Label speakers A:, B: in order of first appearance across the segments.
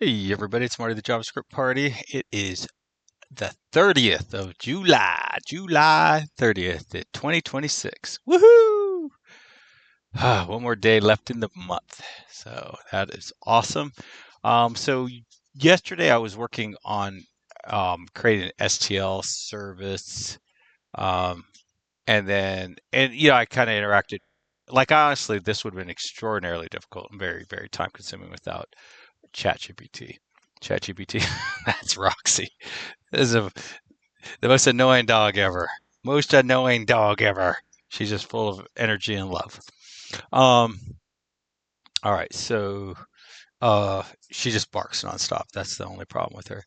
A: Hey everybody, it's Marty the JavaScript Party. It is the 30th of July 30th, 2026. Woohoo! One more day left in the month. So that is awesome. So yesterday I was working on creating an STL service. Um, and I kind of interacted. Like honestly, this would have been extraordinarily difficult and very, very time consuming without ChatGPT. ChatGPT, that's Roxy. This is the most annoying dog ever. Most annoying dog ever. She's just full of energy and love. Um, all right, so she just barks nonstop. That's the only problem with her.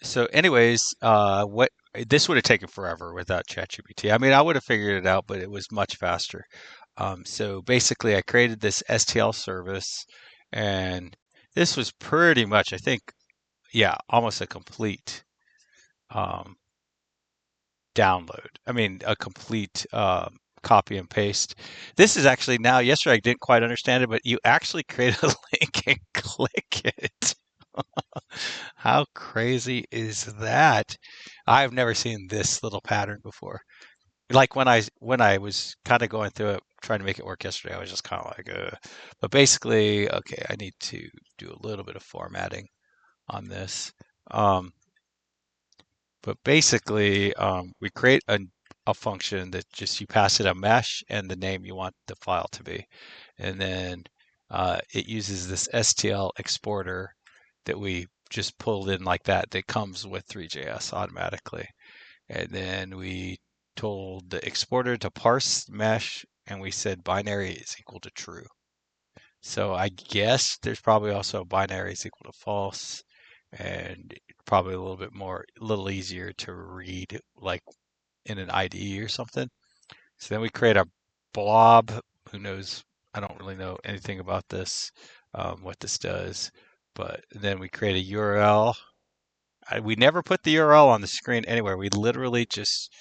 A: So anyways, what this would have taken forever without ChatGPT. I mean, I would have figured it out, but it was much faster. So basically, I created this STL service, and this was pretty much, I think, yeah, almost a complete um, download. I mean, a complete copy and paste. This is actually now, yesterday I didn't quite understand it, but you actually create a link and click it. How crazy is that? I've never seen this little pattern before. Like when I was kind of going through it, trying to make it work yesterday, I was just kind of like, but basically, okay, I need to do a little bit of formatting on this. Um, But basically, we create a function that just you pass it a mesh and the name you want the file to be. And then it uses this STL exporter that we just pulled in like that that comes with 3JS automatically. And then we told the exporter to parse mesh and we said binary is equal to true. So I guess there's probably also binary is equal to false, and probably a little bit more, a little easier to read, like in an IDE or something. So then we create a blob. Who knows? I don't really know anything about this, what this does. But then we create a URL. We never put the URL on the screen anywhere. We literally just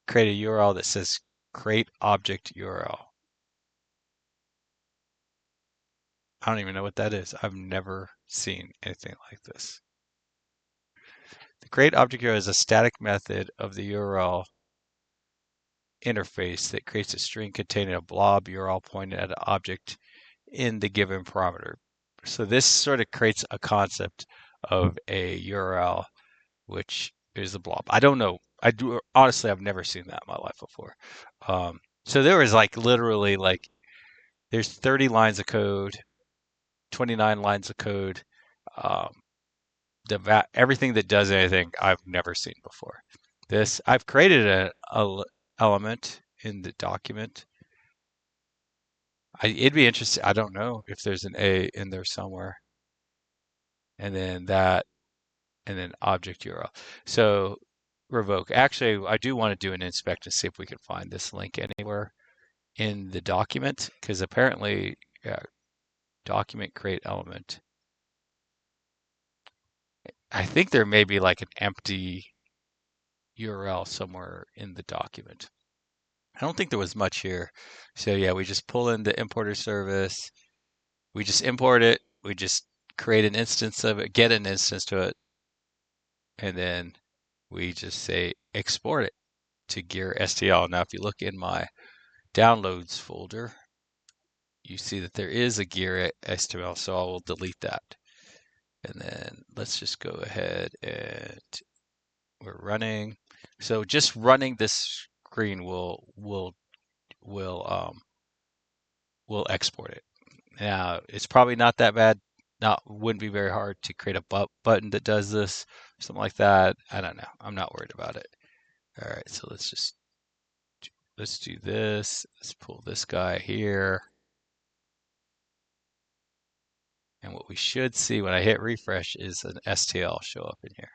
A: create a URL that says create object URL. I don't even know what that is. I've never seen anything like this. The create object URL is a static method of the URL interface that creates a string containing a blob URL pointing at an object in the given parameter. So this sort of creates a concept of a URL, which is a blob. I don't know. I do honestly, I've never seen that in my life before. So there was like literally like there's 30 lines of code, 29 lines of code. Um, everything that does anything I've never seen before. This I've created a element in the document. It'd be interesting. I don't know if there's an A in there somewhere, and then that, and then object URL. So revoke. Actually, I do want to do an inspect and see if we can find this link anywhere in the document, because apparently, yeah, document create element. I think there may be like an empty URL somewhere in the document. I don't think there was much here. So yeah, we just pull in the importer service. We just import it. We just create an instance of it, get an instance to it, and then we just say export it to Gear STL. Now, if you look in my downloads folder, you see that there is a Gear STL, so I will delete that. And then let's just go ahead and we're running. So just running this screen will will export it. Now, it's probably not that bad. Not wouldn't be very hard to create a button that does this, something like that. I don't know. I'm not worried about it. All right, so let's do this. Let's pull this guy here. And what we should see when I hit refresh is an STL show up in here.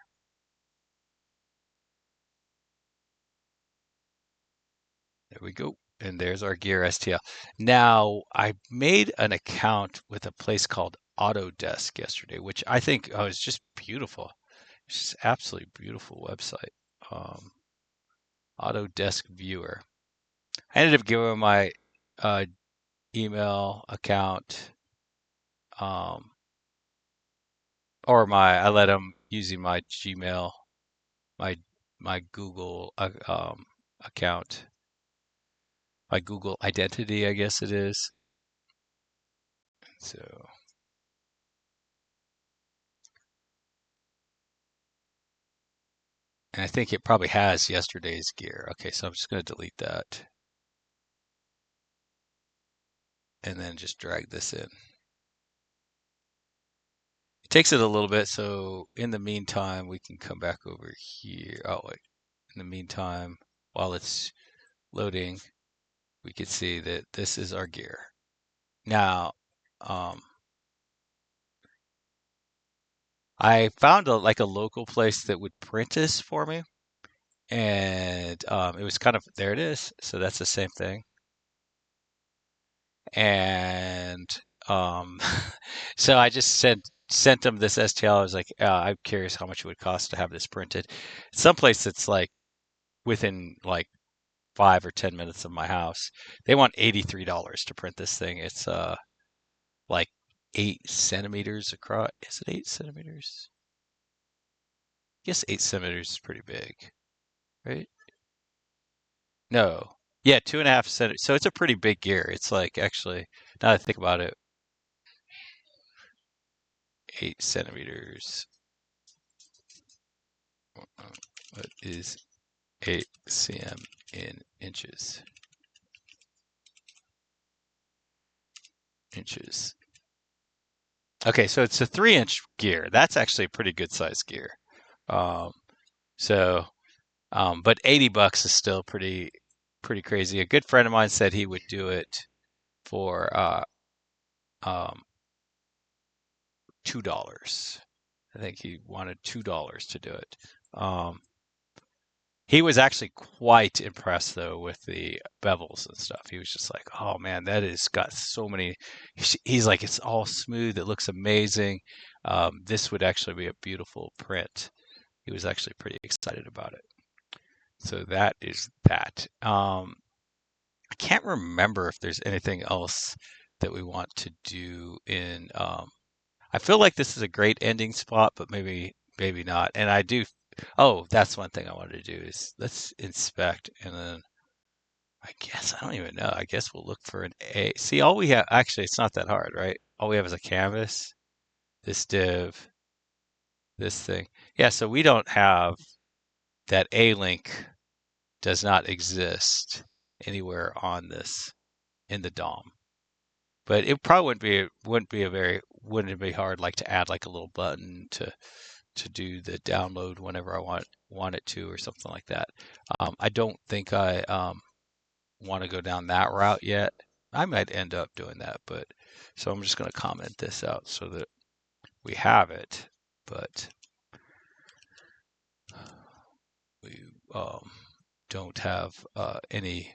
A: There we go. And there's our gear STL. Now, I made an account with a place called Autodesk yesterday, which I think is just beautiful. It's just absolutely beautiful website. Um, Autodesk Viewer. I ended up giving my uh, email account. Um, or I let them using my Gmail, my Google account, my Google identity, I guess it is. So, and I think it probably has yesterday's gear. Okay, so I'm just going to delete that and then just drag this in. It takes it a little bit, so in the meantime, we can come back over here. Oh, wait. In the meantime, while it's loading, we can see that this is our gear. Now, um, I found like a local place that would print this for me, and it was kind of there. It is. So that's the same thing. And um, so I just sent them this STL. I was like, I'm curious how much it would cost to have this printed. Someplace that's like within like 5 or 10 minutes of my house. They want $83 to print this thing. It's like 8 centimeters across. Is it 8 centimeters? I guess 8 centimeters is pretty big, right? No. Yeah, 2.5 centimeters. So it's a pretty big gear. It's like actually, now that I think about it, 8 centimeters. What is 8 cm in inches? Inches. Okay, so it's a 3-inch gear. That's actually a pretty good size gear. Um, so, but $80 is still pretty crazy. A good friend of mine said he would do it for um, $2. I think he wanted $2 to do it. Um, he was actually quite impressed though with the bevels and stuff. He was just like, "Oh man, that has got so many." He's like, "It's all smooth. It looks amazing. This would actually be a beautiful print." He was actually pretty excited about it. So that is that. I can't remember if there's anything else that we want to do in. I feel like this is a great ending spot, but maybe not. And I do. Oh, that's one thing I wanted to do is let's inspect and then I guess I don't even know. I guess we'll look for an A. See, all we have actually it's not that hard, right? All we have is a canvas, this div, this thing. Yeah, so we don't have that A link does not exist anywhere on this in the DOM. But it probably wouldn't it be hard like to add like a little button to do the download whenever I want it to or something like that. I don't think I want to go down that route yet. I might end up doing that, but so I'm just going to comment this out so that we have it, but we don't have any.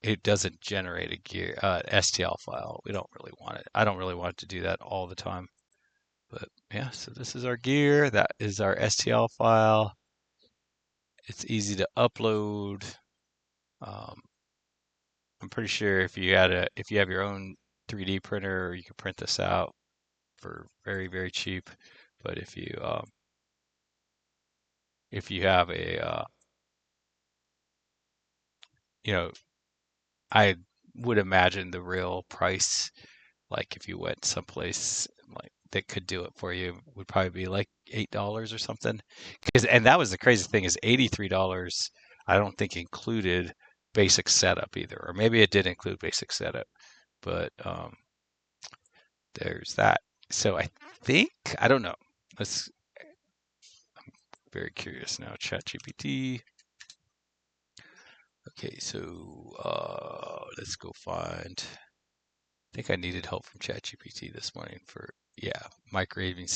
A: It doesn't generate a gear STL file. We don't really want it. I don't really want it to do that all the time. But yeah, so this is our gear. That is our STL file. It's easy to upload. Um, I'm pretty sure if you have your own 3D printer, you can print this out for very cheap. But if you have a you know, I would imagine the real price, like if you went someplace like that could do it for you, would probably be like $8 or something. And that was the crazy thing is $83. I don't think included basic setup either, or maybe it did include basic setup, but there's that. So I think I don't know. Let's. Very curious now. ChatGPT. Okay, so let's go find. I think I needed help from ChatGPT this morning for yeah microwaving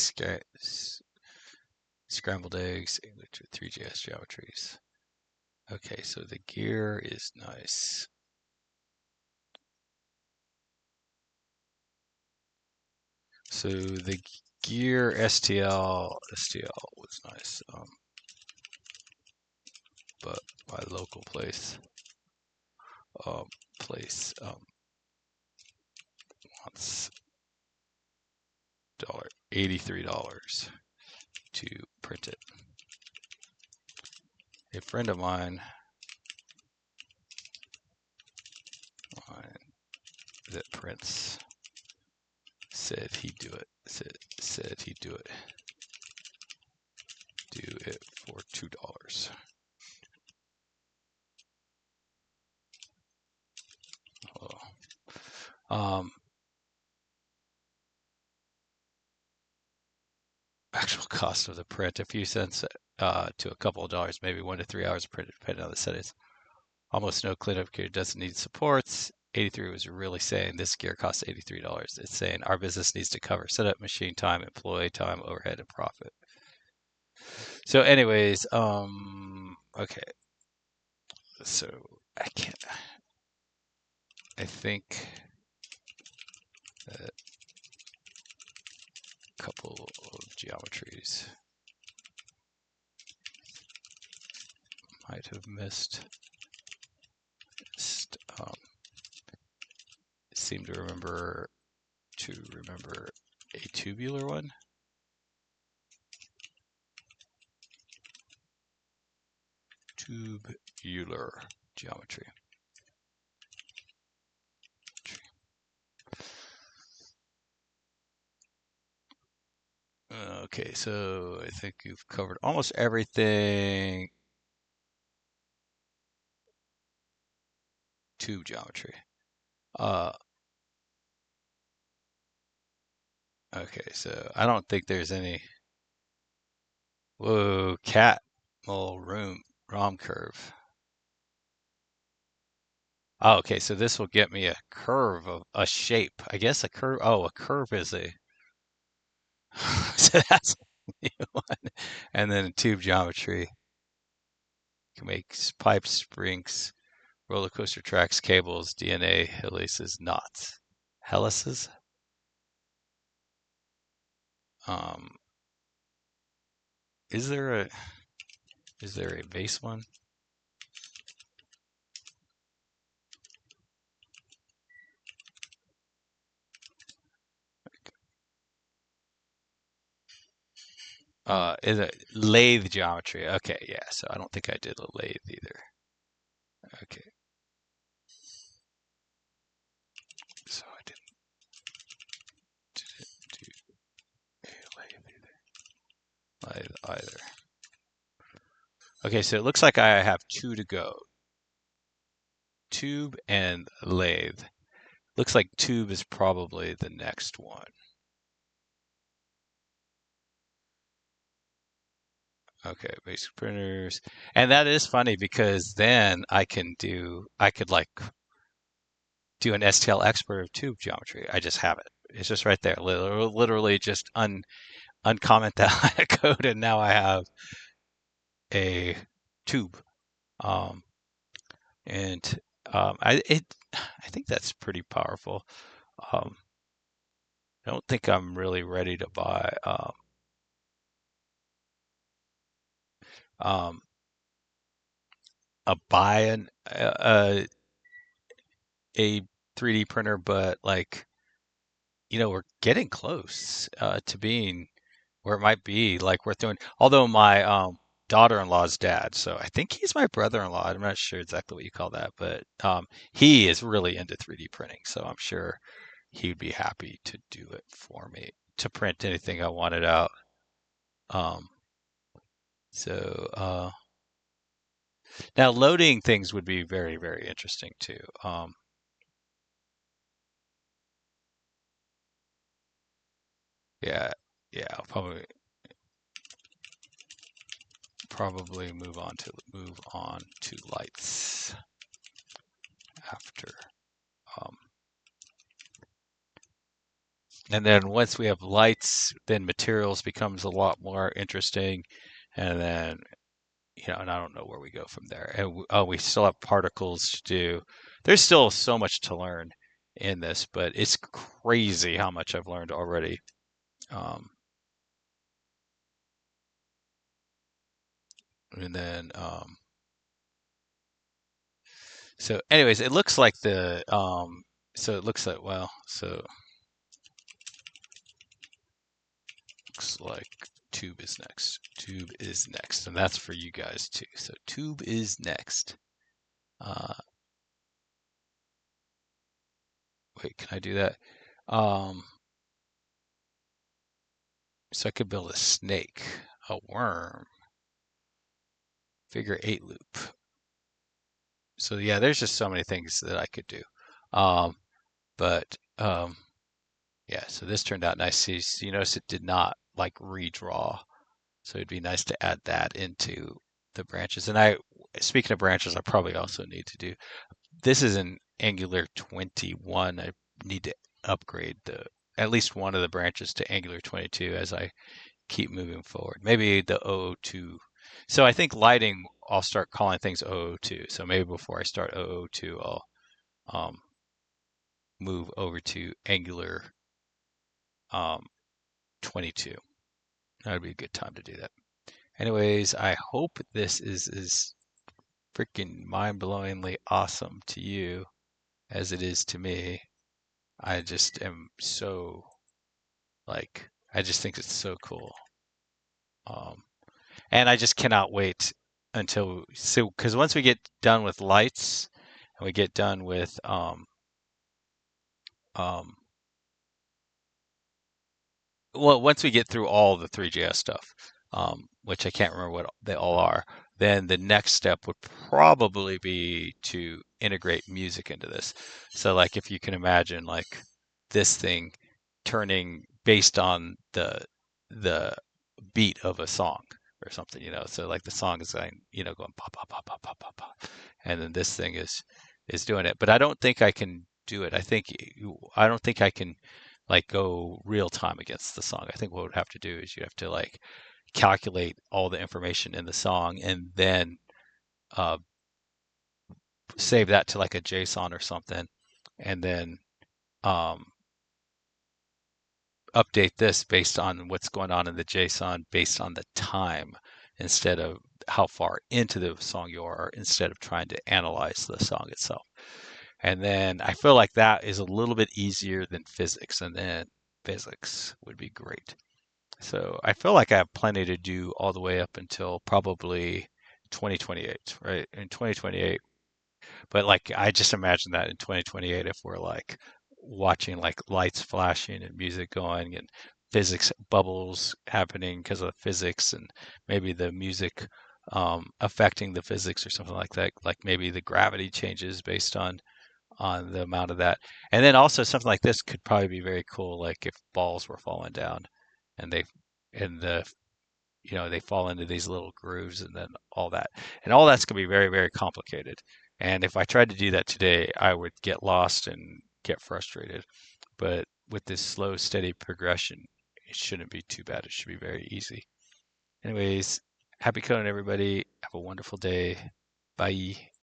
A: scrambled eggs with 3GS geometries. Okay, so the gear is nice. So the gear STL was nice, but my local um, place wants $83 to print it. A friend of mine that prints said he'd do it. Said he'd do it. Do it for $2. Oh. Actual cost of the print, a few cents to a couple of dollars, maybe 1 to 3 hours of print, depending on the settings. Almost no cleanup gear, doesn't need supports. 83 was really saying this gear costs $83. It's saying our business needs to cover setup, machine time, employee time, overhead, and profit. So, anyways, okay. So I can't. I think a couple of geometries might have missed. Seem to remember a tubular one. Tubular geometry. Okay, so I think you've covered almost everything. Tube geometry. Okay, so I don't think there's any. Whoa, cat. Oh, ROM curve. Oh, okay, so this will get me a curve of a shape. I guess a curve. Oh, a curve is a. So that's one. And then tube geometry. You can make pipes, springs, roller coaster tracks, cables, DNA, helices, knots. Helices? Um, is there a base one? Is it lathe geometry? Okay, yeah. So I don't think I did a lathe either. Okay, so I didn't do a lathe either. Okay, so it looks like I have two to go. Tube and lathe. Looks like tube is probably the next one. Okay, basic printers. And that is funny because then I could like do an STL expert of tube geometry. I just have it. It's just right there. Literally just uncomment that line of code, and now I have a tube. Um, and I think that's pretty powerful. Um, I don't think I'm really ready to buy um, a 3D printer, but like we're getting close to being where it might be like worth doing. Although my daughter-in-law's dad, so I think he's my brother-in-law. I'm not sure exactly what you call that, but he is really into 3D printing, so I'm sure he'd be happy to do it for me to print anything I wanted out. Um, so now loading things would be very, very interesting too. Yeah, yeah, I'll probably move on to lights after. Um, and then once we have lights, then materials becomes a lot more interesting, and then and I don't know where we go from there. And we still have particles to do. There's still so much to learn in this, but it's crazy how much I've learned already. Um, and then so anyways, it looks like so it looks like, well, so like tube is next. Tube is next. And that's for you guys too. So tube is next. Uh, Wait, can I do that? Um, so I could build a snake, a worm, figure eight loop. So yeah, there's just so many things that I could do. Um, but yeah, so this turned out nice. So you notice it did not like redraw. So it'd be nice to add that into the branches. And speaking of branches, I probably also need to do, this is an Angular 21. I need to upgrade at least one of the branches to Angular 22 as I keep moving forward. Maybe the 002. So I think lighting, I'll start calling things 002. So maybe before I start 002, I'll um, move over to Angular 22. That would be a good time to do that. Anyways, I hope this is as freaking mind-blowingly awesome to you as it is to me. I just am so I just think it's so cool. Um, and I just cannot wait because once we get done with lights and we get done with um, well, once we get through all the 3JS stuff, which I can't remember what they all are, then the next step would probably be to integrate music into this. So, like, if you can imagine, like, this thing turning based on the beat of a song or something, So, like, the song is going, going pop, pop, pop, pop, pop, pop, pop, and then this thing is doing it. But I don't think I can do it. I don't think I can like go real time against the song. I think what would have to do is you have to like calculate all the information in the song and then uh, save that to like a JSON or something, and then um, update this based on what's going on in the JSON based on the time instead of how far into the song you are, instead of trying to analyze the song itself. And then I feel like that is a little bit easier than physics, and then physics would be great. So I feel like I have plenty to do all the way up until probably 2028, right? In 2028. But like I just imagine that in 2028 if we're like watching like lights flashing and music going and physics bubbles happening because of physics, and maybe the music affecting the physics or something like that. Like maybe the gravity changes based on the amount of that. And then also something like this could probably be very cool, like if balls were falling down and the they fall into these little grooves and then all that. And all that's gonna be very, very complicated. And if I tried to do that today, I would get lost and get frustrated. But with this slow, steady progression, it shouldn't be too bad. It should be very easy. Anyways, happy coding, everybody. Have a wonderful day. Bye.